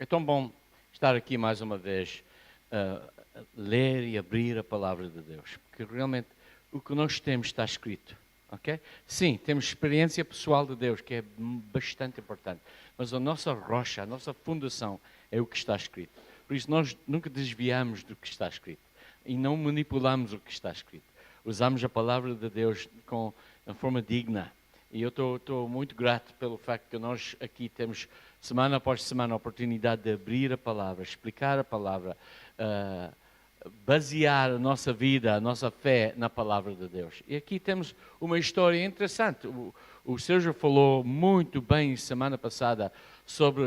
É tão bom estar aqui mais uma vez, ler e abrir a palavra de Deus, porque realmente o que nós temos está escrito, ok? Sim, temos experiência pessoal de Deus, que é bastante importante, mas a nossa rocha, a nossa fundação é o que está escrito. Por isso nós nunca desviamos do que está escrito e não manipulamos o que está escrito. Usamos a palavra de Deus de forma digna. E eu estou muito grato pelo facto que nós aqui temos, semana após semana, a oportunidade de abrir a palavra, explicar a palavra, basear a nossa vida, a nossa fé na palavra de Deus. E aqui temos uma história interessante. O Sérgio falou muito bem semana passada sobre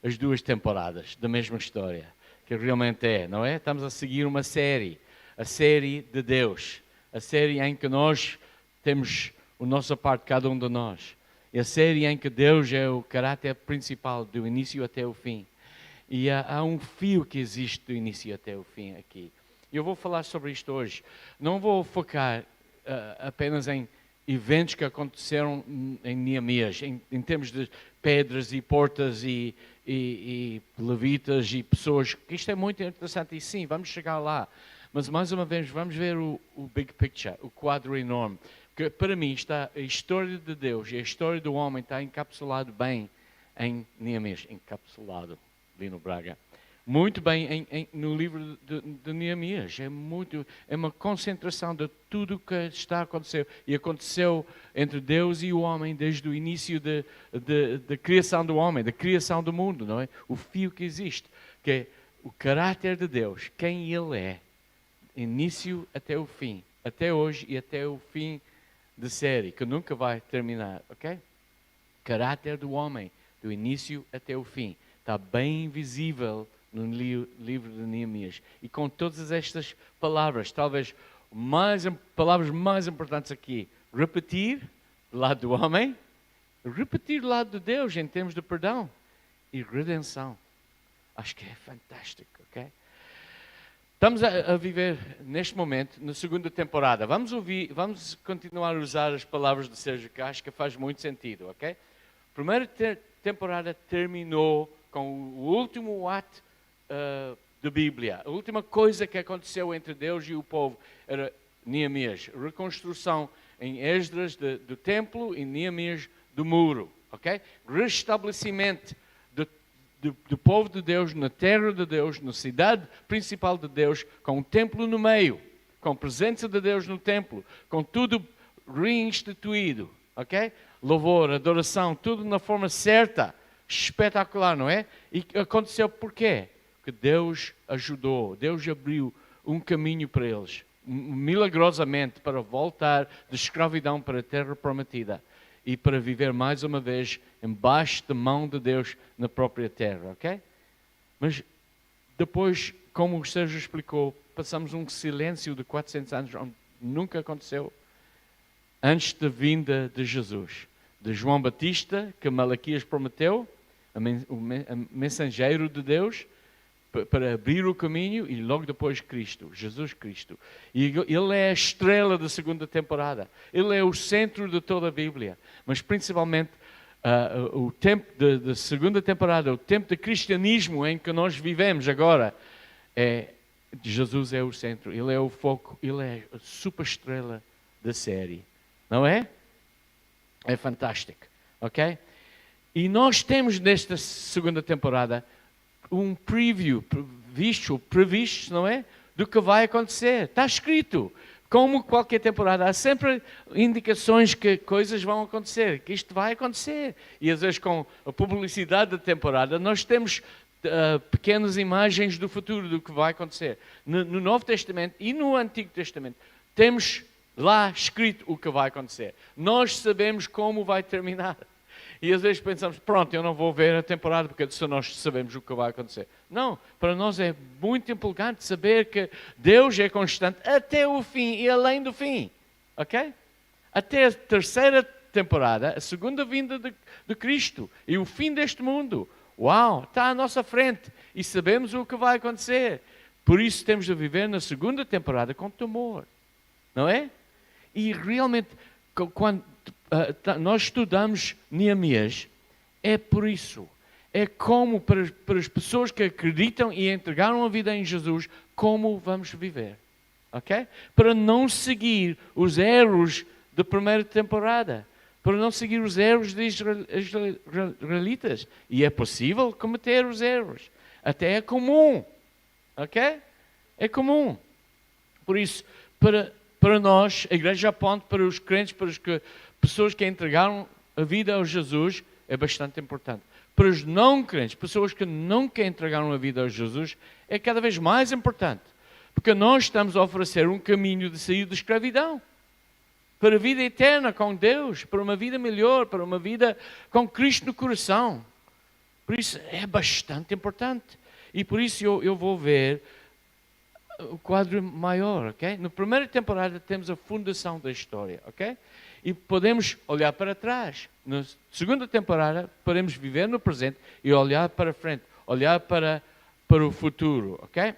as duas temporadas da mesma história, que realmente é, não é? Estamos a seguir uma série, a série de Deus, a série em que nós temos a nossa parte, cada um de nós. E a série em que Deus é o caráter principal, do início até o fim. E há um fio que existe do início até o fim aqui. Eu vou falar sobre isto hoje. Não vou focar apenas em eventos que aconteceram em Neemias, em termos de pedras e portas e levitas e pessoas. Isto é muito interessante e sim, vamos chegar lá. Mas mais uma vez, vamos ver o big picture, o quadro enorme. Que para mim está a história de Deus e a história do homem está encapsulado bem em Neemias, encapsulado, Lino Braga, muito bem no livro de Neemias. É uma concentração de tudo o que está a acontecer e aconteceu entre Deus e o homem desde o início da criação do homem, da criação do mundo, não é? O fio que existe, que é o caráter de Deus, quem Ele é, início até o fim, até hoje e até o fim de série, que nunca vai terminar, ok? Caráter do homem, do início até o fim, está bem visível no livro de Neemias. E com todas estas palavras, talvez palavras mais importantes aqui, repetir do lado do homem, repetir do lado de Deus em termos de perdão e redenção. Acho que é fantástico, ok? Estamos a viver, neste momento, na segunda temporada. Vamos continuar a usar as palavras de Sérgio, que acho que faz muito sentido, ok? A primeira temporada terminou com o último ato da Bíblia. A última coisa que aconteceu entre Deus e o povo era Neemias. Reconstrução em Esdras do templo e Neemias do muro, ok? Restabelecimento do povo de Deus, na terra de Deus, na cidade principal de Deus, com o templo no meio, com a presença de Deus no templo, com tudo reinstituído, ok? Louvor, adoração, tudo na forma certa, espetacular, não é? E aconteceu por quê? Porque Deus ajudou, Deus abriu um caminho para eles, milagrosamente, para voltar de escravidão para a terra prometida. E para viver mais uma vez embaixo da mão de Deus na própria terra, ok? Mas depois, como o Sérgio explicou, passamos um silêncio de 400 anos, onde nunca aconteceu, antes da vinda de Jesus. De João Batista, que Malaquias prometeu, o mensageiro de Deus, para abrir o caminho, e logo depois Cristo, Jesus Cristo. E Ele é a estrela da segunda temporada. Ele é o centro de toda a Bíblia. Mas principalmente o tempo da segunda temporada, o tempo de cristianismo em que nós vivemos agora, Jesus é o centro, Ele é o foco, Ele é a superestrela da série. Não é? É fantástico. Ok? E nós temos nesta segunda temporada um preview, previsto, não é? Do que vai acontecer. Está escrito. Como qualquer temporada, há sempre indicações que coisas vão acontecer, que isto vai acontecer. E às vezes com a publicidade da temporada, nós temos pequenas imagens do futuro, do que vai acontecer. No Novo Testamento e no Antigo Testamento, temos lá escrito o que vai acontecer. Nós sabemos como vai terminar. E às vezes pensamos, pronto, eu não vou ver a temporada porque só nós sabemos o que vai acontecer. Não, para nós é muito empolgante saber que Deus é constante até o fim e além do fim. Ok? Até a terceira temporada, a segunda vinda de Cristo e o fim deste mundo. Uau, está à nossa frente e sabemos o que vai acontecer. Por isso temos de viver na segunda temporada com temor. Não é? E realmente, quando nós estudamos Neemias, é por isso. É como, para as pessoas que acreditam e entregaram a vida em Jesus, como vamos viver. Ok? Para não seguir os erros da primeira temporada. Para não seguir os erros dos israelitas. E é possível cometer os erros. Até é comum. Ok? É comum. Por isso, para nós, a Igreja aponta para os crentes, para as pessoas que entregaram a vida a Jesus, é bastante importante. Para os não crentes, pessoas que nunca entregaram a vida a Jesus, é cada vez mais importante. Porque nós estamos a oferecer um caminho de sair da escravidão. Para a vida eterna com Deus, para uma vida melhor, para uma vida com Cristo no coração. Por isso é bastante importante. E por isso eu vou ver o quadro maior, ok? Na primeira temporada temos a fundação da história, ok? E podemos olhar para trás. Na segunda temporada podemos viver no presente e olhar para frente, olhar para o futuro, ok?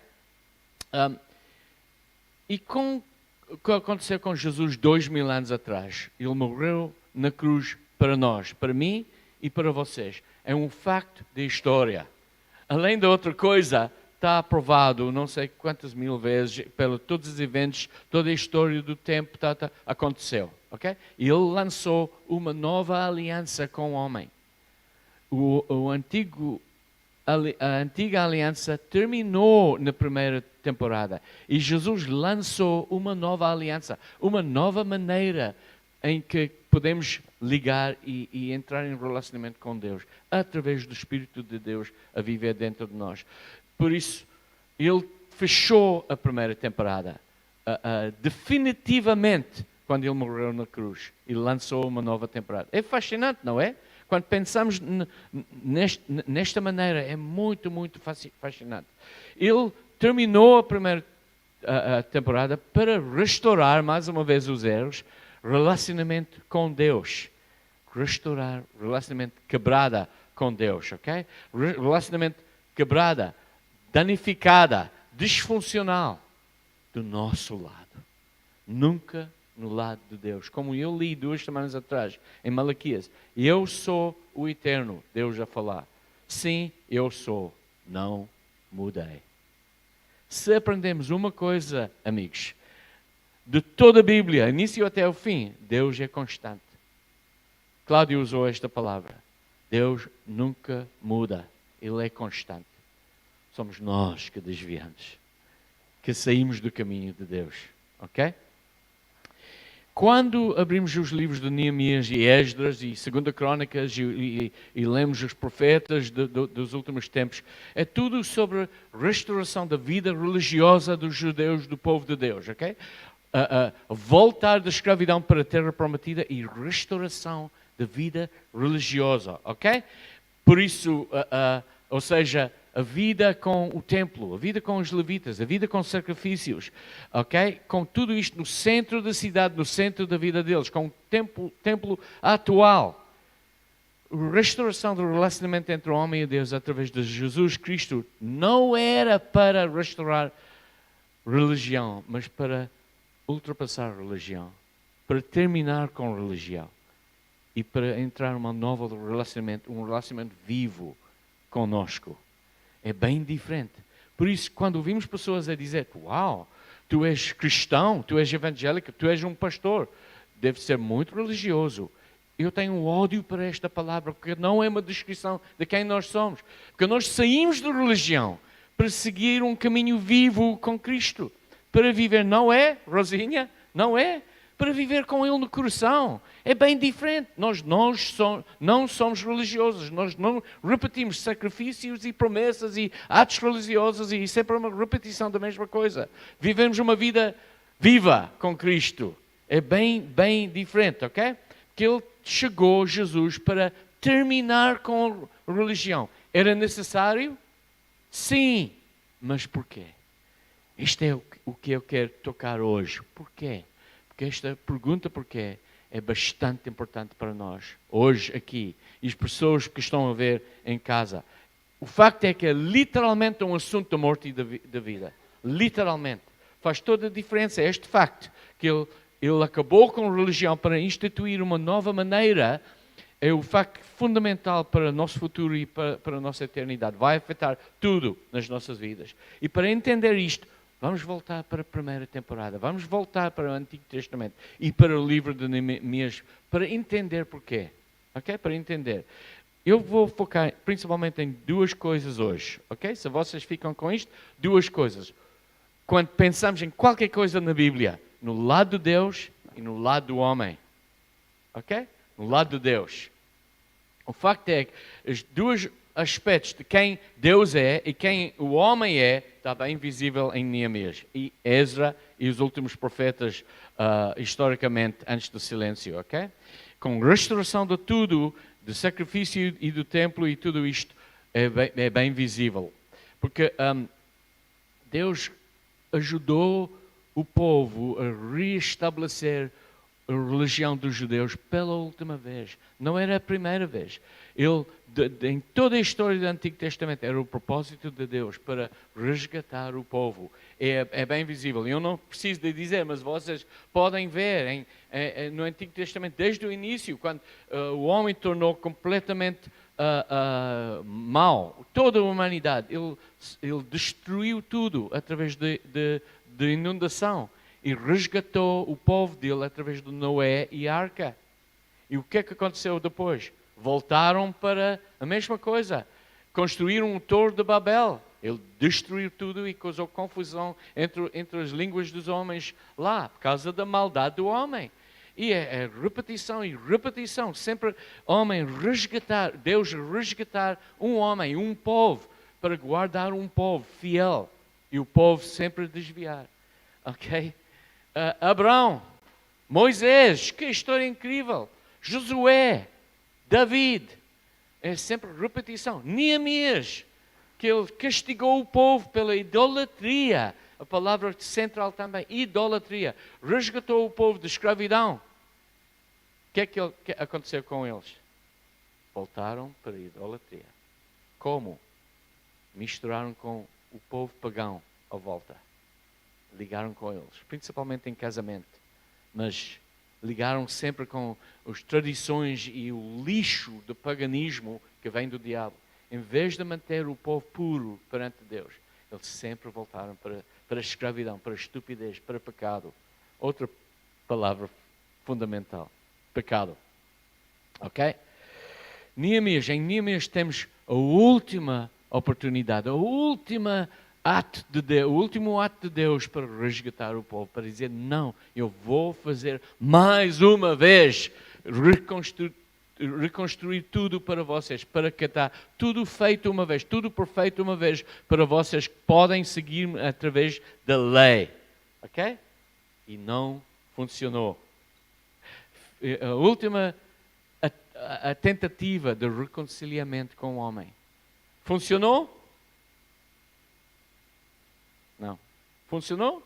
E com o que aconteceu com Jesus 2000 anos atrás, ele morreu na cruz para nós, para mim e para vocês. É um facto de história. Além de outra coisa, está aprovado não sei quantas mil vezes, pelos todos os eventos, toda a história do tempo aconteceu. Okay? E ele lançou uma nova aliança com o homem. A antiga aliança terminou na primeira temporada. E Jesus lançou uma nova aliança, uma nova maneira em que podemos ligar e entrar em relacionamento com Deus, através do Espírito de Deus a viver dentro de nós. Por isso, ele fechou a primeira temporada, definitivamente, quando ele morreu na cruz, e lançou uma nova temporada. É fascinante, não é? Quando pensamos nesta maneira, é muito, muito fascinante. Ele terminou a primeira temporada para restaurar, mais uma vez, os erros, relacionamento com Deus. Restaurar relacionamento quebrada com Deus, ok? Relacionamento quebrada, danificada, disfuncional do nosso lado. Nunca no lado de Deus. Como eu li 2 semanas atrás em Malaquias, eu sou o Eterno, Deus a falar. Sim, eu sou, não mudei. Se aprendemos uma coisa, amigos, de toda a Bíblia, início até o fim, Deus é constante. Cláudio usou esta palavra. Deus nunca muda. Ele é constante. Somos nós que desviamos, que saímos do caminho de Deus. Ok? Quando abrimos os livros de Neemias e Esdras e 2 Crônicas e lemos os profetas dos últimos tempos, é tudo sobre restauração da vida religiosa dos judeus, do povo de Deus, ok? Voltar da escravidão para a terra prometida e restauração da vida religiosa, ok? Por isso, ou seja, a vida com o templo, a vida com os levitas, a vida com sacrifícios, ok? Com tudo isto no centro da cidade, no centro da vida deles, com o templo atual. A restauração do relacionamento entre o homem e Deus através de Jesus Cristo não era para restaurar religião, mas para ultrapassar a religião, para terminar com a religião e para entrar num novo relacionamento, um relacionamento vivo conosco. É bem diferente. Por isso, quando ouvimos pessoas a dizer, uau, tu és cristão, tu és evangélico, tu és um pastor, deve ser muito religioso. Eu tenho ódio para esta palavra, porque não é uma descrição de quem nós somos. Porque nós saímos da religião para seguir um caminho vivo com Cristo. Para viver, não é, Rosinha? Não é? Para viver com Ele no coração. É bem diferente. Nós não somos religiosos. Nós não repetimos sacrifícios e promessas e atos religiosos e sempre uma repetição da mesma coisa. Vivemos uma vida viva com Cristo. É bem diferente, ok? Que Ele chegou, Jesus, para terminar com a religião. Era necessário? Sim. Mas porquê? Isto é o que eu quero tocar hoje. Porquê? Porque esta pergunta porquê é bastante importante para nós, hoje aqui, e as pessoas que estão a ver em casa. O facto é que é literalmente um assunto da morte e da vida. Literalmente. Faz toda a diferença este facto, que ele acabou com a religião para instituir uma nova maneira é o facto fundamental para o nosso futuro e para a nossa eternidade. Vai afetar tudo nas nossas vidas. E para entender isto, vamos voltar para a primeira temporada. Vamos voltar para o Antigo Testamento e para o livro de Neemias para entender porquê. Ok? Para entender. Eu vou focar principalmente em duas coisas hoje. Ok? Se vocês ficam com isto, duas coisas. Quando pensamos em qualquer coisa na Bíblia, no lado de Deus e no lado do homem. Ok? No lado de Deus. O facto é que os dois aspectos de quem Deus é e quem o homem é, está bem visível em Neemias e Ezra e os últimos profetas historicamente antes do silêncio, ok? Com restauração de tudo, do sacrifício e do templo e tudo isto é bem visível. Porque Deus ajudou o povo a reestabelecer a religião dos judeus pela última vez. Não era a primeira vez. Em toda a história do Antigo Testamento, era o propósito de Deus para resgatar o povo. É bem visível. Eu não preciso de dizer, mas vocês podem ver no Antigo Testamento, desde o início, quando o homem tornou completamente mau toda a humanidade. Ele destruiu tudo através de inundação. E resgatou o povo dele através de Noé e a arca. E o que é que aconteceu depois? Voltaram para a mesma coisa. Construíram o Torre de Babel. Ele destruiu tudo e causou confusão entre as línguas dos homens lá, por causa da maldade do homem. E é repetição e repetição. Sempre Deus resgatar um homem, um povo, para guardar um povo fiel. E o povo sempre desviar. Ok? Abraão, Moisés, que história incrível. Josué, David, é sempre repetição. Neemias, que ele castigou o povo pela idolatria. A palavra central também, idolatria. Resgatou o povo de escravidão. O que é que aconteceu com eles? Voltaram para a idolatria. Como? Misturaram com o povo pagão à volta. Ligaram com eles, principalmente em casamento, mas ligaram sempre com as tradições e o lixo do paganismo que vem do diabo. Em vez de manter o povo puro perante Deus, eles sempre voltaram para a escravidão, para a estupidez, para o pecado. Outra palavra fundamental, pecado. Ok? Em Neemias temos a última oportunidade, o último ato de Deus para resgatar o povo, para dizer, não, eu vou fazer mais uma vez, reconstruir tudo para vocês, para que está tudo feito uma vez, tudo perfeito uma vez, para vocês que podem seguir através da lei. Ok? E não funcionou. A última a tentativa de reconciliamento com o homem. Funcionou? Não. Funcionou?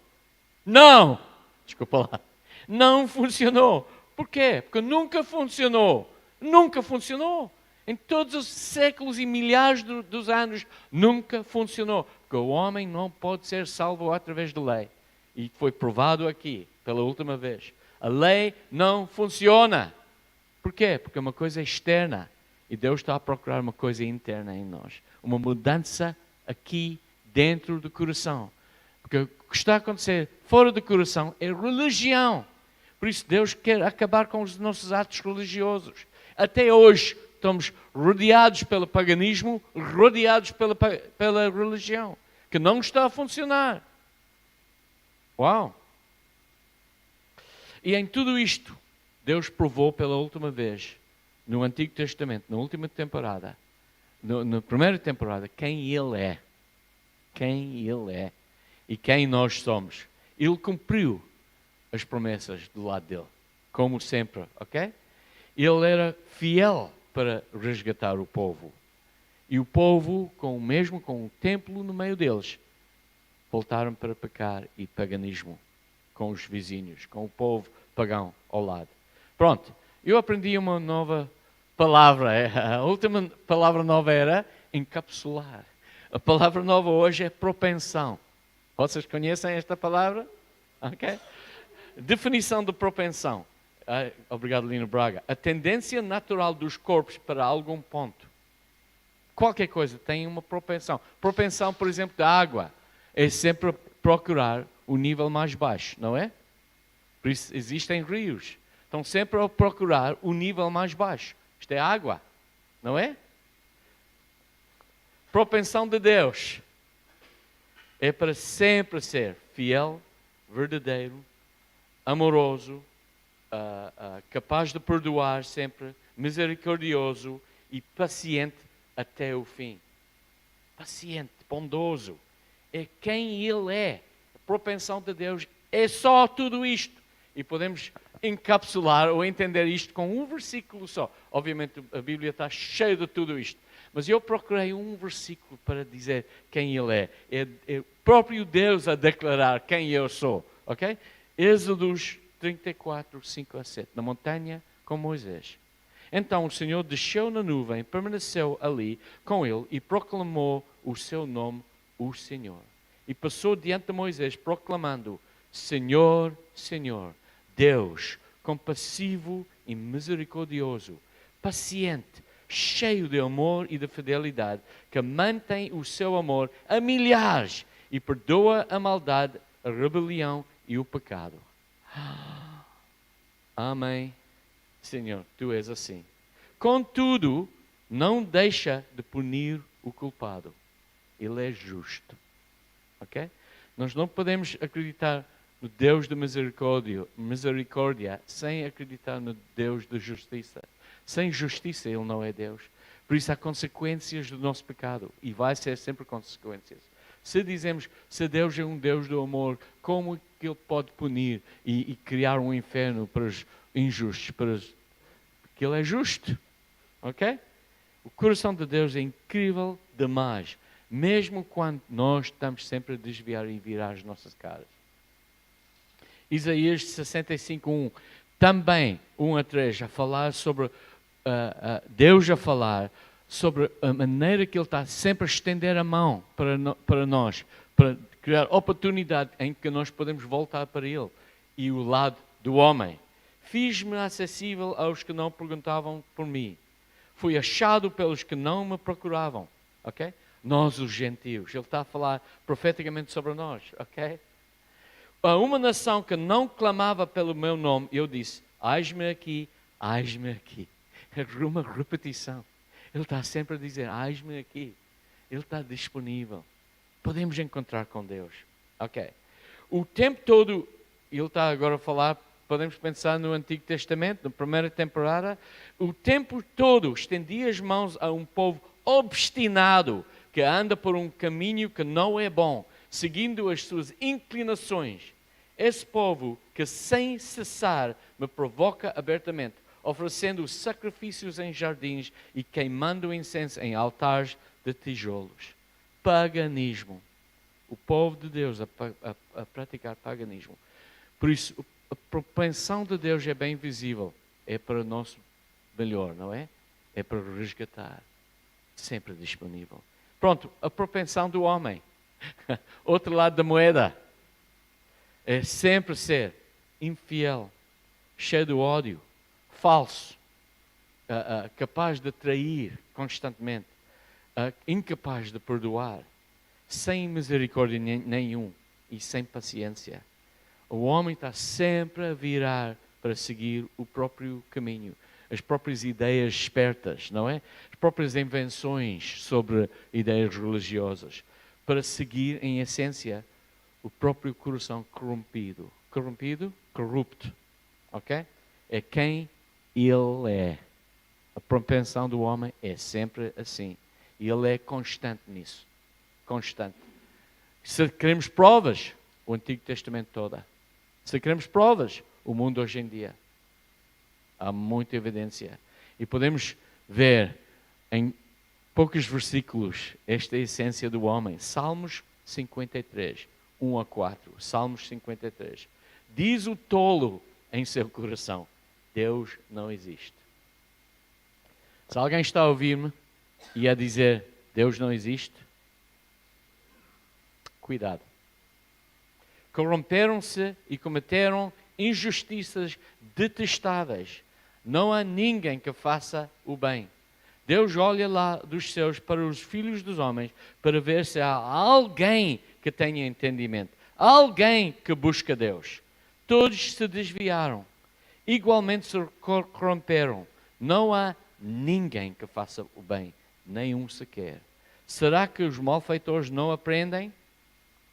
Não! Desculpa lá. Não funcionou. Por quê? Porque nunca funcionou. Nunca funcionou. Em todos os séculos e milhares dos anos, nunca funcionou. Porque o homem não pode ser salvo através da lei. E foi provado aqui, pela última vez. A lei não funciona. Por quê? Porque é uma coisa externa. E Deus está a procurar uma coisa interna em nós. Uma mudança aqui dentro do coração. Porque o que está a acontecer fora do coração é religião. Por isso Deus quer acabar com os nossos atos religiosos. Até hoje estamos rodeados pelo paganismo, rodeados pela religião, que não está a funcionar. Uau! E em tudo isto, Deus provou pela última vez, no Antigo Testamento, na última temporada, na primeira temporada, quem Ele é. Quem Ele é. E quem nós somos. Ele cumpriu as promessas do lado dele, como sempre, ok? Ele era fiel para resgatar o povo. E o povo, mesmo com o templo no meio deles, voltaram para pecar e paganismo com os vizinhos, com o povo pagão ao lado. Pronto, eu aprendi uma nova palavra. A última palavra nova era encapsular. A palavra nova hoje é propensão. Vocês conhecem esta palavra? Ok? Definição de propensão. Obrigado, Lino Braga. A tendência natural dos corpos para algum ponto. Qualquer coisa tem uma propensão. Propensão, por exemplo, da água. É sempre procurar o nível mais baixo, não é? Por isso existem rios. Estão sempre a procurar o nível mais baixo. Isto é água, não é? Propensão de Deus é para sempre ser fiel, verdadeiro, amoroso, capaz de perdoar sempre, misericordioso e paciente até o fim. Paciente, bondoso. É quem Ele é. A propensão de Deus é só tudo isto. E podemos encapsular ou entender isto com um versículo só. Obviamente a Bíblia está cheia de tudo isto. Mas eu procurei um versículo para dizer quem Ele é. É o próprio Deus a declarar quem eu sou. Ok? Êxodos 34, 5 a 7. Na montanha com Moisés. Então o Senhor desceu na nuvem, permaneceu ali com ele e proclamou o seu nome, o Senhor. E passou diante de Moisés, proclamando: Senhor, Senhor, Deus, compassivo e misericordioso, paciente, cheio de amor e de fidelidade, que mantém o seu amor a milhares e perdoa a maldade, a rebelião e o pecado. Amém. Senhor, Tu és assim. Contudo, não deixa de punir o culpado. Ele é justo. Ok? Nós não podemos acreditar no Deus de misericórdia sem acreditar no Deus de justiça. Sem justiça, Ele não é Deus. Por isso há consequências do nosso pecado. E vai ser sempre consequências. Se dizemos, se Deus é um Deus do amor, como que Ele pode punir e criar um inferno para os injustos? Porque Ele é justo. Ok? O coração de Deus é incrível demais. Mesmo quando nós estamos sempre a desviar e virar as nossas caras. Isaías 65:1. Também 1 a 3, a falar sobre Deus a falar sobre a maneira que Ele está sempre a estender a mão para nós, para criar oportunidade em que nós podemos voltar para Ele. E o lado do homem. Fiz-me acessível aos que não perguntavam por mim. Fui achado pelos que não me procuravam. Ok? Nós, os gentios. Ele está a falar profeticamente sobre nós. Ok? A uma nação que não clamava pelo meu nome, eu disse: eis-me aqui, eis-me aqui. É uma repetição. Ele está sempre a dizer: eis-me aqui. Ele está disponível. Podemos encontrar com Deus. Ok. O tempo todo, ele está agora a falar, podemos pensar no Antigo Testamento, na primeira temporada. O tempo todo estendia as mãos a um povo obstinado que anda por um caminho que não é bom, seguindo as suas inclinações. Esse povo que sem cessar me provoca abertamente, oferecendo sacrifícios em jardins e queimando incenso em altares de tijolos. Paganismo. O povo de Deus a praticar paganismo. Por isso, a propensão de Deus é bem visível. É para o nosso melhor, não é? É para resgatar. Sempre disponível. Pronto, a propensão do homem. Outro lado da moeda. É sempre ser infiel, cheio de ódio, falso, capaz de trair constantemente, incapaz de perdoar, sem misericórdia nenhum e sem paciência. O homem está sempre a virar para seguir o próprio caminho, as próprias ideias espertas, não é? As próprias invenções sobre ideias religiosas, para seguir, em essência, o próprio coração corrompido. Corrompido? Corrupto. Ok? É quem ele é. A propensão do homem é sempre assim. E ele é constante nisso. Constante. Se queremos provas, o Antigo Testamento todo. Se queremos provas, o mundo hoje em dia. Há muita evidência. E podemos ver em poucos versículos esta essência do homem. Salmos 53, 1 a 4. Salmos 53. Diz o tolo em seu coração: Deus não existe. Se alguém está a ouvir-me e a dizer Deus não existe, cuidado. Corromperam-se e cometeram injustiças detestáveis. Não há ninguém que faça o bem. Deus olha lá dos céus para os filhos dos homens para ver se há alguém que tenha entendimento, alguém que busca Deus. Todos se desviaram, igualmente se corromperam. Não há ninguém que faça o bem, nenhum sequer. Será que os malfeitores não aprendem?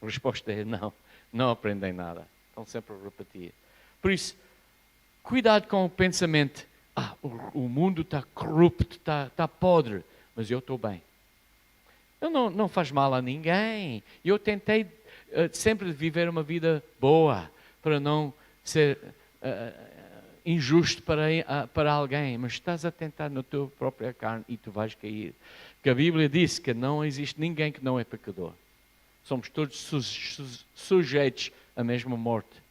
A resposta é não, não aprendem nada. Estão sempre a repetir. Por isso, cuidado com o pensamento, o mundo está corrupto, está podre, mas eu estou bem. Eu não faz mal a ninguém. Eu tentei sempre viver uma vida boa, para não ser injusto para alguém, mas estás a tentar na tua própria carne e tu vais cair. Porque a Bíblia diz que não existe ninguém que não é pecador. Somos todos sujeitos à mesma morte.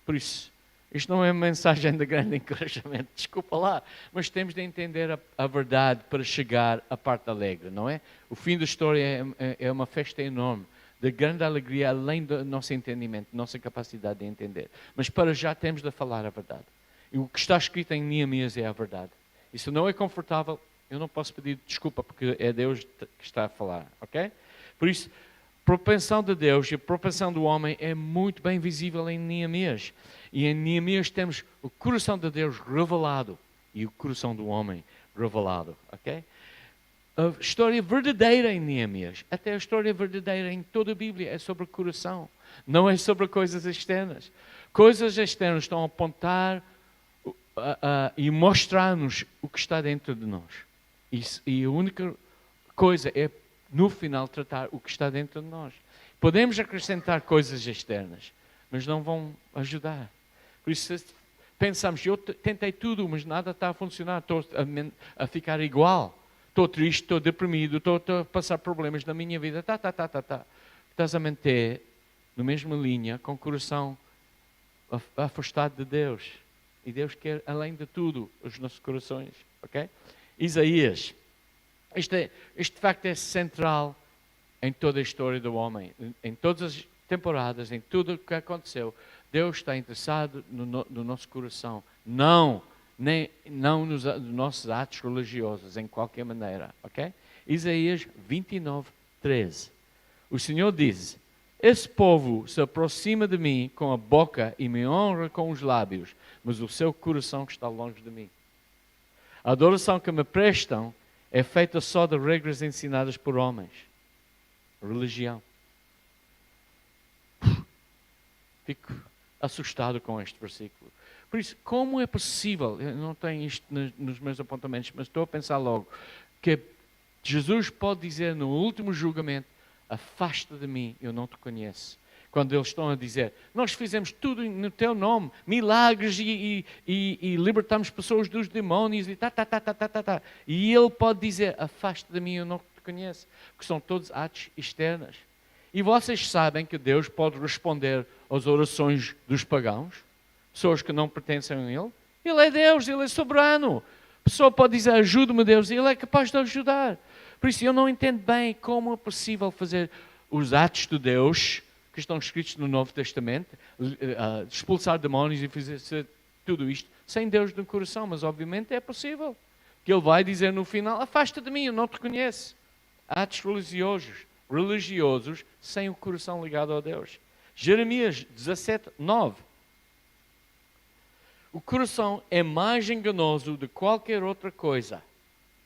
Por isso, isto não é uma mensagem de grande encorajamento, desculpa lá, mas temos de entender a verdade para chegar à parte alegre, não é? O fim da história é uma festa enorme, de grande alegria, além do nosso entendimento, nossa capacidade de entender. Mas para já temos de falar a verdade. E o que está escrito em Neemias é a verdade. E se não é confortável, eu não posso pedir desculpa, porque é Deus que está a falar, ok? Por isso, a propensão de Deus e a propensão do homem é muito bem visível em Neemias. E em Neemias temos o coração de Deus revelado e o coração do homem revelado, ok? A história verdadeira em Neemias, até a história verdadeira em toda a Bíblia, é sobre o coração. Não é sobre coisas externas. Coisas externas estão a apontar e mostrar-nos o que está dentro de nós. E a única coisa é, no final, tratar o que está dentro de nós. Podemos acrescentar coisas externas, mas não vão ajudar. Por isso, pensamos, eu tentei tudo, mas nada está a funcionar, estou a ficar igual. Estou triste, estou deprimido, estou a passar problemas na minha vida. Estás a manter na mesma linha, com o coração afastado de Deus. E Deus quer, além de tudo, os nossos corações. Ok? Isaías. Este de facto é central em toda a história do homem. Em todas as temporadas, em tudo o que aconteceu. Deus está interessado no nosso coração. Não nos nossos atos religiosos, em qualquer maneira. Ok? Isaías 29, 13. O Senhor diz: esse povo se aproxima de mim com a boca e me honra com os lábios, mas o seu coração está longe de mim. A adoração que me prestam é feita só de regras ensinadas por homens. Religião. Fico assustado com este versículo. Por isso, como é possível, eu não tenho isto nos meus apontamentos, mas estou a pensar logo, que Jesus pode dizer no último julgamento: afasta de mim, eu não te conheço. Quando eles estão a dizer, nós fizemos tudo no teu nome, milagres e libertamos pessoas dos demónios e E ele pode dizer, afasta de mim, eu não te conheço. Porque são todos atos externos. E vocês sabem que Deus pode responder às orações dos pagãos, pessoas que não pertencem a Ele. Ele é Deus, Ele é soberano. A pessoa pode dizer, ajude-me Deus, e Ele é capaz de ajudar. Por isso eu não entendo bem como é possível fazer os atos de Deus que estão escritos no Novo Testamento, expulsar demónios e fazer tudo isto sem Deus no coração, mas obviamente é possível. Que Ele vai dizer no final, afasta de mim, eu não te conheço. Atos religiosos sem o coração ligado a Deus. Jeremias 17, 9. O coração é mais enganoso do que qualquer outra coisa.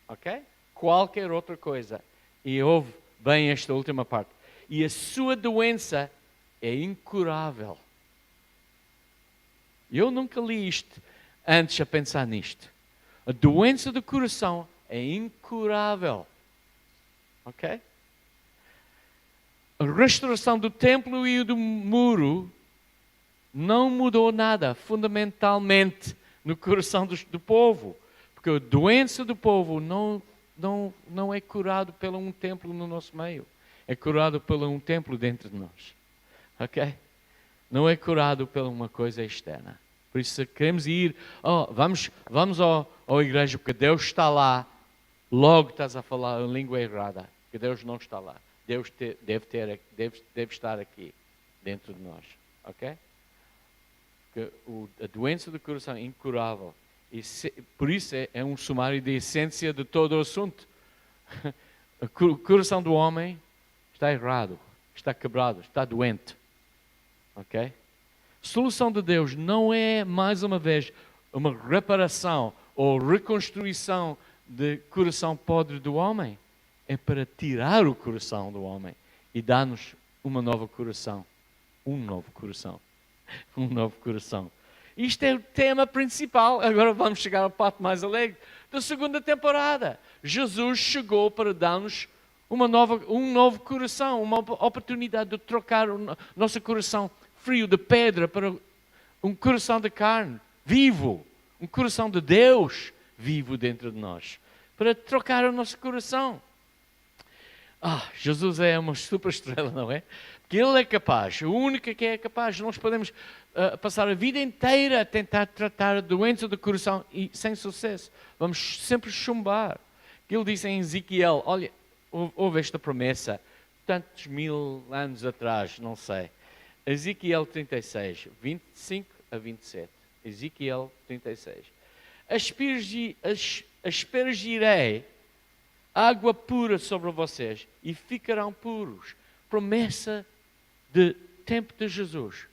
Ok? Qualquer outra coisa. E ouve bem esta última parte. E a sua doença é incurável. Eu nunca li isto antes a pensar nisto. A doença do coração é incurável. Ok? A restauração do templo e do muro não mudou nada fundamentalmente no coração do povo. Porque a doença do povo não é curado por um templo no nosso meio. É curado por um templo dentro de nós. Ok? Não é curado por uma coisa externa. Por isso, se queremos ir, vamos à igreja, porque Deus está lá, logo estás a falar a língua errada. Porque Deus não está lá. Deus deve estar aqui, dentro de nós. Ok? que a doença do coração é incurável. Por isso é um sumário da essência de todo o assunto. O coração do homem está errado, está quebrado, está doente. Ok? A solução de Deus não é, mais uma vez, uma reparação ou reconstrução do coração podre do homem. É para tirar o coração do homem e dar-nos um novo coração. Um novo coração. Um novo coração. Isto é o tema principal. Agora vamos chegar à parte mais alegre da segunda temporada. Jesus chegou para dar-nos um novo coração, uma oportunidade de trocar o nosso coração frio de pedra para um coração de carne, vivo. Um coração de Deus vivo dentro de nós. Para trocar o nosso coração. Jesus é uma super estrela, não é? Porque Ele é capaz, o único que é capaz. Nós podemos passar a vida inteira a tentar tratar a doença do coração e sem sucesso. Vamos sempre chumbar. Ele diz em Ezequiel, olha, houve esta promessa, tantos mil anos atrás, não sei. Ezequiel 36, 25 a 27. Ezequiel 36. Aspergirei água pura sobre vocês e ficarão puros. Promessa de tempo de Jesus.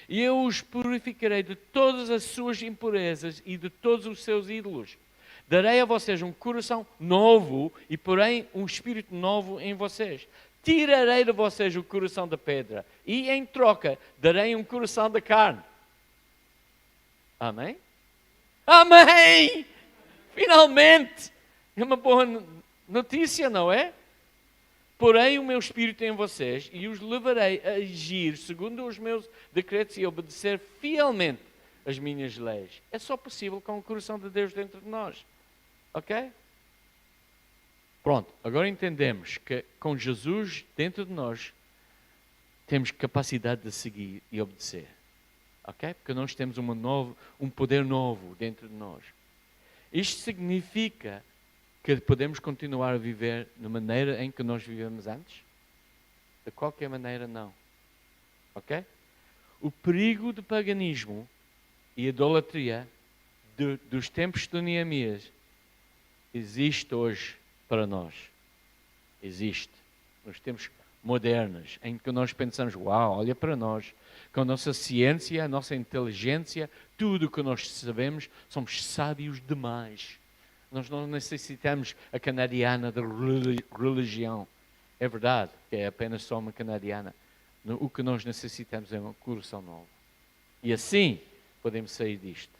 E eu os purificarei de todas as suas impurezas e de todos os seus ídolos. Darei a vocês um coração novo e porém um espírito novo em vocês. Tirarei de vocês o coração da pedra e em troca darei um coração de carne. Amém? Amém! Finalmente! É uma boa notícia, não é? Porém o meu espírito em vocês e os levarei a agir segundo os meus decretos e obedecer fielmente as minhas leis. É só possível com o coração de Deus dentro de nós. Ok? Pronto, agora entendemos que com Jesus dentro de nós temos capacidade de seguir e obedecer. Ok? Porque nós temos um poder novo dentro de nós. Isto significa que podemos continuar a viver na maneira em que nós vivemos antes? De qualquer maneira, não. Ok? O perigo do paganismo e idolatria dos tempos de Neemias existe hoje para nós. Existe. Nos tempos modernos, em que nós pensamos, uau, olha para nós, com a nossa ciência, a nossa inteligência, tudo o que nós sabemos, somos sábios demais. Nós não necessitamos a canadiana de religião. É verdade que é apenas só uma canadiana. O que nós necessitamos é um coração novo. E assim podemos sair disto.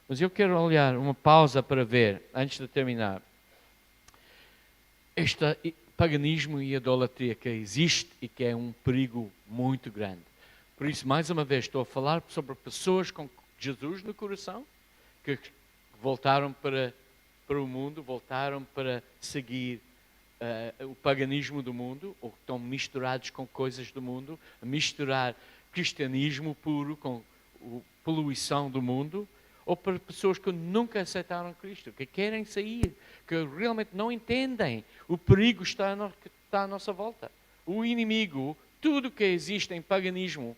Mas eu quero olhar uma pausa para ver, antes de terminar, este paganismo e idolatria que existe e que é um perigo muito grande. Por isso, mais uma vez, estou a falar sobre pessoas com Jesus no coração, que voltaram para o mundo, voltaram para seguir o paganismo do mundo, ou estão misturados com coisas do mundo, a misturar cristianismo puro com a poluição do mundo, ou para pessoas que nunca aceitaram Cristo, que querem sair, que realmente não entendem o perigo que está à nossa volta. O inimigo, tudo que existe em paganismo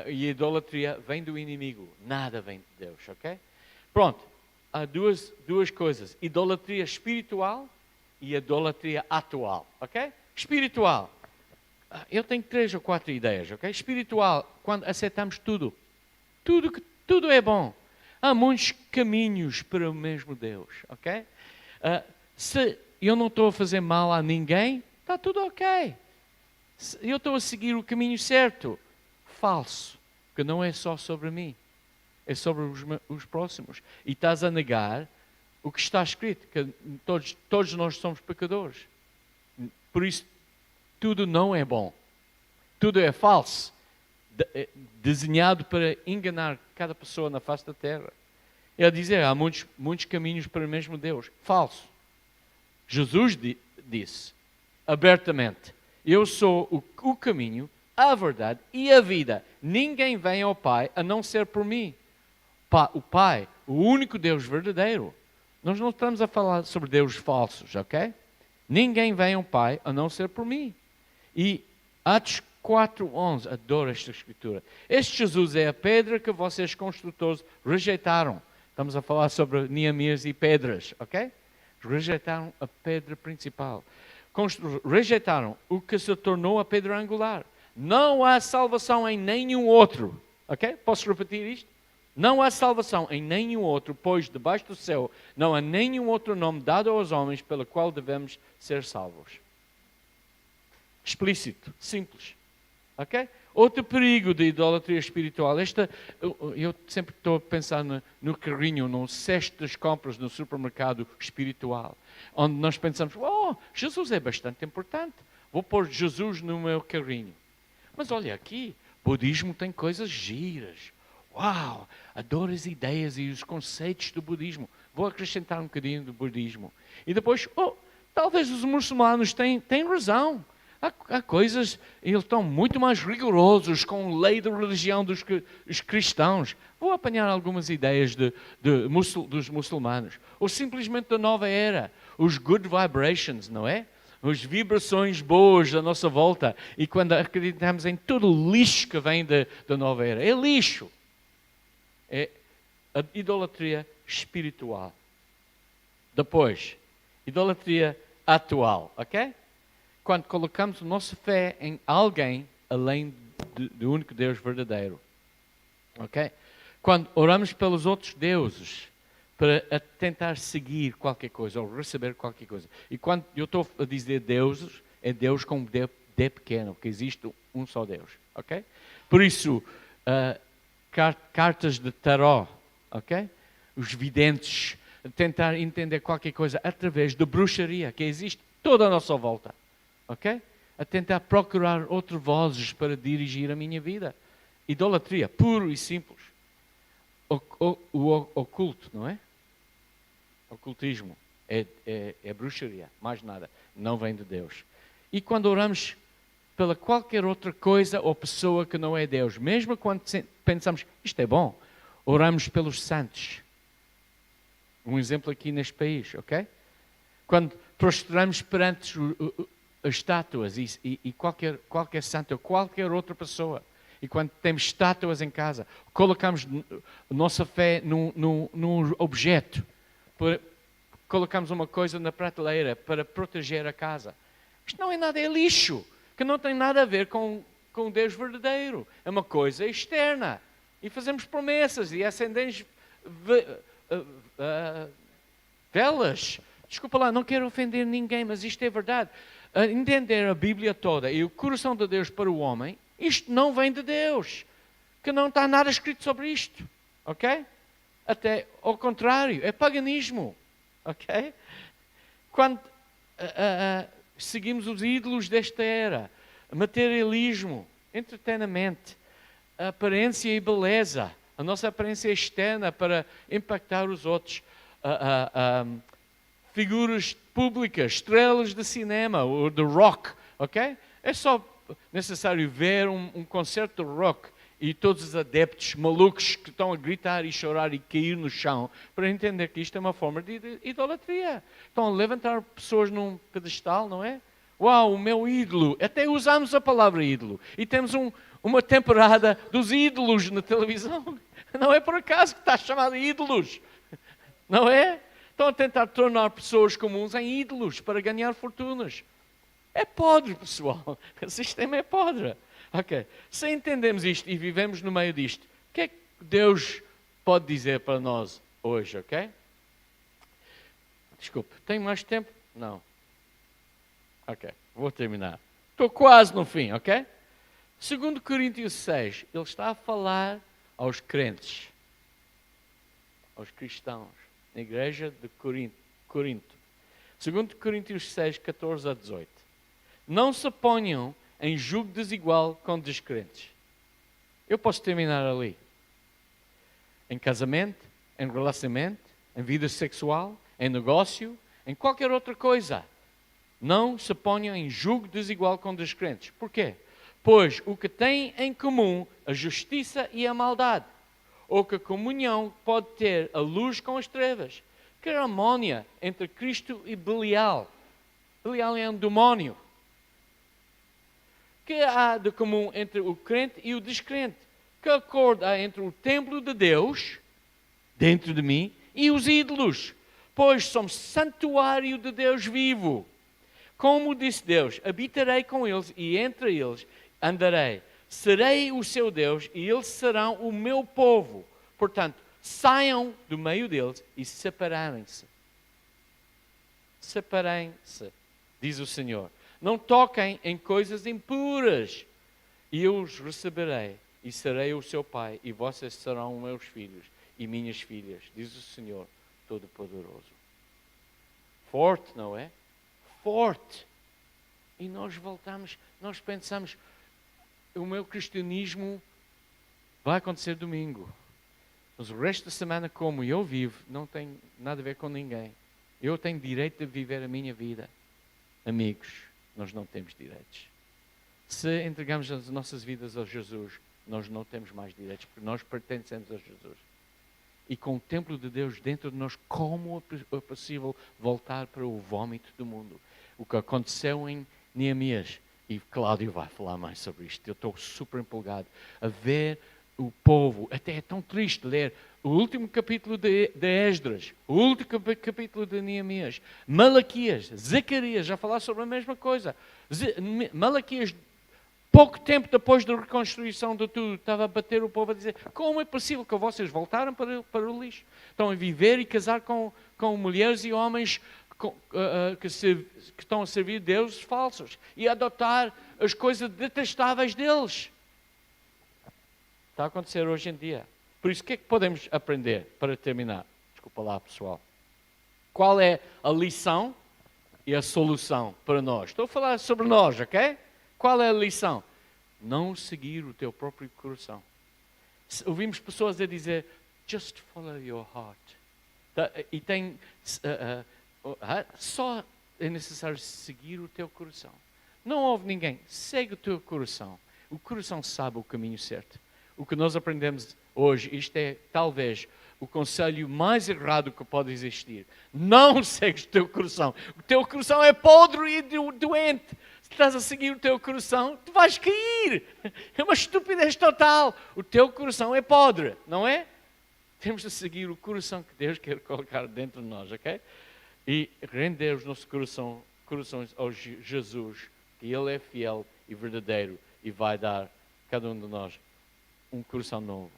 e idolatria vem do inimigo, nada vem de Deus, ok? Pronto, há duas coisas, idolatria espiritual e idolatria atual, ok? Espiritual, eu tenho 3 ou 4 ideias, ok? Espiritual, quando aceitamos tudo é bom. Há muitos caminhos para o mesmo Deus, ok? Se eu não estou a fazer mal a ninguém, está tudo ok. Se eu estou a seguir o caminho certo, falso, porque não é só sobre mim, é sobre os próximos. E estás a negar o que está escrito, que todos nós somos pecadores. Por isso, tudo não é bom. Tudo é falso. Desenhado para enganar cada pessoa na face da terra. É a dizer, há muitos caminhos para o mesmo Deus. Falso. Jesus disse abertamente, eu sou o caminho, a verdade e a vida. Ninguém vem ao Pai a não ser por mim. O Pai, o único Deus verdadeiro. Nós não estamos a falar sobre deuses falsos, ok? Ninguém vem ao Pai a não ser por mim. E Atos 4:11. Adoro esta escritura. Este Jesus é a pedra que vocês construtores rejeitaram. Estamos a falar sobre Neemias e pedras, ok? Rejeitaram a pedra principal. Rejeitaram o que se tornou a pedra angular. Não há salvação em nenhum outro. Ok? Posso repetir isto? Não há salvação em nenhum outro, pois debaixo do céu não há nenhum outro nome dado aos homens pelo qual devemos ser salvos. Explícito, simples. Ok? Outro perigo da idolatria espiritual. Eu sempre estou a pensar no carrinho, no cesto das compras no supermercado espiritual, onde nós pensamos, Jesus é bastante importante, vou pôr Jesus no meu carrinho. Mas olha aqui, o budismo tem coisas giras. Uau, adoro as ideias e os conceitos do budismo. Vou acrescentar um bocadinho do budismo. E depois, talvez os muçulmanos têm razão. Há coisas, eles estão muito mais rigorosos com a lei da religião dos cristãos. Vou apanhar algumas ideias dos muçulmanos. Ou simplesmente da nova era, os good vibrations, não é? As vibrações boas da nossa volta. E quando acreditamos em todo o lixo que vem da nova era. É lixo. É a idolatria espiritual. Depois, idolatria atual, ok? Quando colocamos a nossa fé em alguém além do único Deus verdadeiro. Ok? Quando oramos pelos outros deuses para tentar seguir qualquer coisa ou receber qualquer coisa. E quando eu estou a dizer deuses, é Deus com D pequeno, porque existe um só Deus. Ok? Por isso, cartas de taró, ok? Os videntes, tentar entender qualquer coisa através da bruxaria que existe toda a nossa volta. Ok? A tentar procurar outras vozes para dirigir a minha vida. Idolatria, puro e simples. O oculto, não é? Ocultismo é bruxaria, mais nada. Não vem de Deus. E quando oramos pela qualquer outra coisa ou pessoa que não é Deus, mesmo quando pensamos, isto é bom, oramos pelos santos. Um exemplo aqui neste país, ok? Quando prostramos perante as estátuas e qualquer santo ou qualquer outra pessoa. E quando temos estátuas em casa, colocamos a nossa fé num objeto. Colocamos uma coisa na prateleira para proteger a casa. Isto não é nada, é lixo. Que não tem nada a ver com Deus verdadeiro. É uma coisa externa. E fazemos promessas e acendemos velas. Desculpa lá, não quero ofender ninguém, mas isto é verdade. Entender a Bíblia toda e o coração de Deus para o homem, isto não vem de Deus. Que não está nada escrito sobre isto. Ok? Até ao contrário, é paganismo. Ok? Quando seguimos os ídolos desta era, materialismo, entretenimento, aparência e beleza, a nossa aparência externa para impactar os outros, figuras públicas, estrelas de cinema ou de rock, ok? É só necessário ver um concerto de rock e todos os adeptos malucos que estão a gritar e chorar e cair no chão para entender que isto é uma forma de idolatria. Estão a levantar pessoas num pedestal, não é? Uau, o meu ídolo. Até usamos a palavra ídolo. E temos uma temporada dos ídolos na televisão. Não é por acaso que está chamado ídolos. Não é? Estão a tentar tornar pessoas comuns em ídolos para ganhar fortunas. É podre, pessoal. O sistema é podre. Ok. Se entendemos isto e vivemos no meio disto, o que é que Deus pode dizer para nós hoje, ok? Desculpe, tem mais tempo? Não. Ok, vou terminar. Estou quase no fim, ok? 2 Coríntios 6, ele está a falar aos crentes, aos cristãos, na igreja de Corinto. 2 Coríntios 6, 14 a 18. Não se ponham em julgo desigual com descrentes. Eu posso terminar ali. Em casamento, em relacionamento, em vida sexual, em negócio, em qualquer outra coisa. Não se ponham em julgo desigual com descrentes. Porquê? Pois o que tem em comum a justiça e a maldade, ou que comunhão pode ter a luz com as trevas? Que harmonia entre Cristo e Belial. Belial é um demónio. Que há de comum entre o crente e o descrente? Que acordo há entre o templo de Deus, dentro de mim, e os ídolos? Pois somos santuário de Deus vivo. Como disse Deus, habitarei com eles e entre eles andarei. Serei o seu Deus e eles serão o meu povo. Portanto, saiam do meio deles e separem-se. Separem-se, diz o Senhor. Não toquem em coisas impuras. E eu os receberei e serei o seu pai. E vocês serão meus filhos e minhas filhas, diz o Senhor Todo-Poderoso. Forte, não é? Forte. E nós voltamos, nós pensamos, o meu cristianismo vai acontecer domingo. Mas o resto da semana, como eu vivo, não tem nada a ver com ninguém. Eu tenho direito de viver a minha vida. Amigos, nós não temos direitos. Se entregamos as nossas vidas a Jesus, nós não temos mais direitos, porque nós pertencemos a Jesus. E com o templo de Deus dentro de nós, como é possível voltar para o vómito do mundo? O que aconteceu em Neemias, e Cláudio vai falar mais sobre isto, eu estou super empolgado a ver o povo, até é tão triste ler o último capítulo de Esdras, o último capítulo de Neemias, Malaquias, Zacarias, já falar sobre a mesma coisa. Malaquias, pouco tempo depois da reconstrução de tudo, estava a bater o povo a dizer: como é possível que vocês voltaram para o lixo? Estão a viver e casar com mulheres e homens que estão a servir deuses falsos e a adotar as coisas detestáveis deles. Está a acontecer hoje em dia. Por isso, o que é que podemos aprender para terminar? Desculpa lá, pessoal. Qual é a lição e a solução para nós? Estou a falar sobre nós, ok? Qual é a lição? Não seguir o teu próprio coração. Ouvimos pessoas a dizer: just follow your heart. E tem... só é necessário seguir o teu coração. Não ouve ninguém. Segue o teu coração. O coração sabe o caminho certo. O que nós aprendemos hoje, isto é talvez o conselho mais errado que pode existir. Não segues o teu coração. O teu coração é podre e doente. Se estás a seguir o teu coração, tu vais cair. É uma estupidez total. O teu coração é podre, não é? Temos de seguir o coração que Deus quer colocar dentro de nós, ok? E render os nossos corações ao Jesus, que Ele é fiel e verdadeiro e vai dar a cada um de nós um coração novo.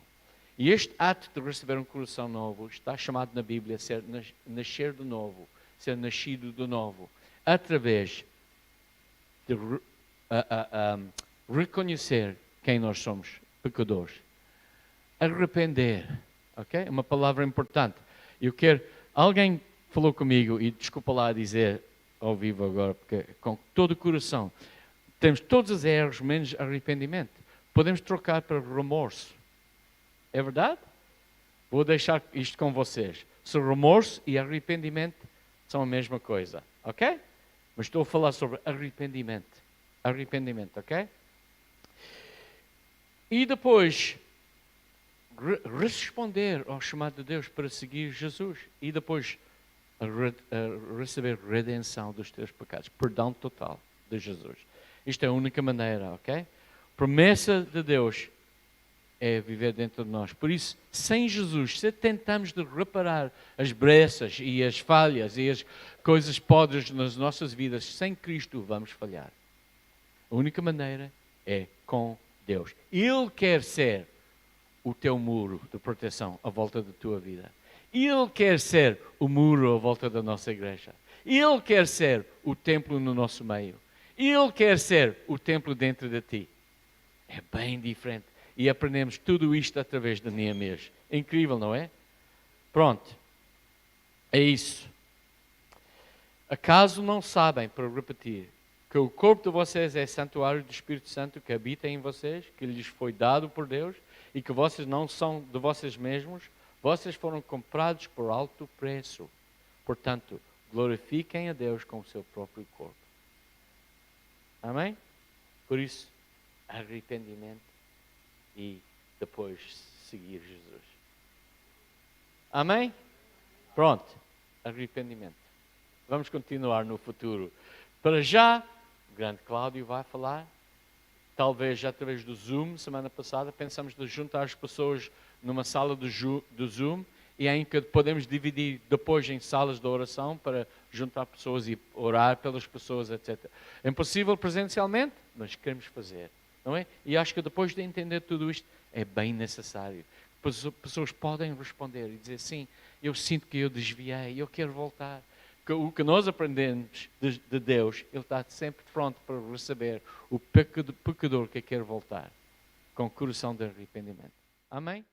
E este ato de receber um coração novo está chamado na Bíblia ser nascer de novo, ser nascido de novo, através de reconhecer quem nós somos, pecadores. Arrepender, ok? É uma palavra importante. Alguém falou comigo, e desculpa lá dizer ao vivo agora, porque com todo o coração, temos todos os erros menos arrependimento. Podemos trocar para remorso. É verdade? Vou deixar isto com vocês. Se remorso e arrependimento são a mesma coisa, ok? Mas estou a falar sobre arrependimento. Arrependimento, ok? E depois, responder ao chamado de Deus para seguir Jesus. E depois, receber redenção dos teus pecados. Perdão total de Jesus. Isto é a única maneira, ok? Promessa de Deus é viver dentro de nós. Por isso, sem Jesus, se tentamos de reparar as brechas e as falhas e as coisas podres nas nossas vidas, sem Cristo vamos falhar. A única maneira é com Deus. Ele quer ser o teu muro de proteção à volta da tua vida. Ele quer ser o muro à volta da nossa igreja. Ele quer ser o templo no nosso meio. Ele quer ser o templo dentro de ti. É bem diferente. E aprendemos tudo isto através de Neemias. É incrível, não é? Pronto. É isso. Acaso não sabem, para repetir, que o corpo de vocês é santuário do Espírito Santo que habita em vocês, que lhes foi dado por Deus, e que vocês não são de vocês mesmos, vocês foram comprados por alto preço. Portanto, glorifiquem a Deus com o seu próprio corpo. Amém? Por isso, arrependimento e depois seguir Jesus. Amém? Pronto. Arrependimento. Vamos continuar no futuro. Para já, o grande Cláudio vai falar talvez através do Zoom, semana passada, pensamos de juntar as pessoas numa sala do Zoom e em que podemos dividir depois em salas de oração para juntar pessoas e orar pelas pessoas, etc. É impossível presencialmente, mas queremos fazer, não é? E acho que depois de entender tudo isto, é bem necessário. Pessoas podem responder e dizer, sim, eu sinto que eu desviei, eu quero voltar. O que nós aprendemos de Deus, Ele está sempre pronto para receber o pecador que quer voltar, com coração de arrependimento. Amém?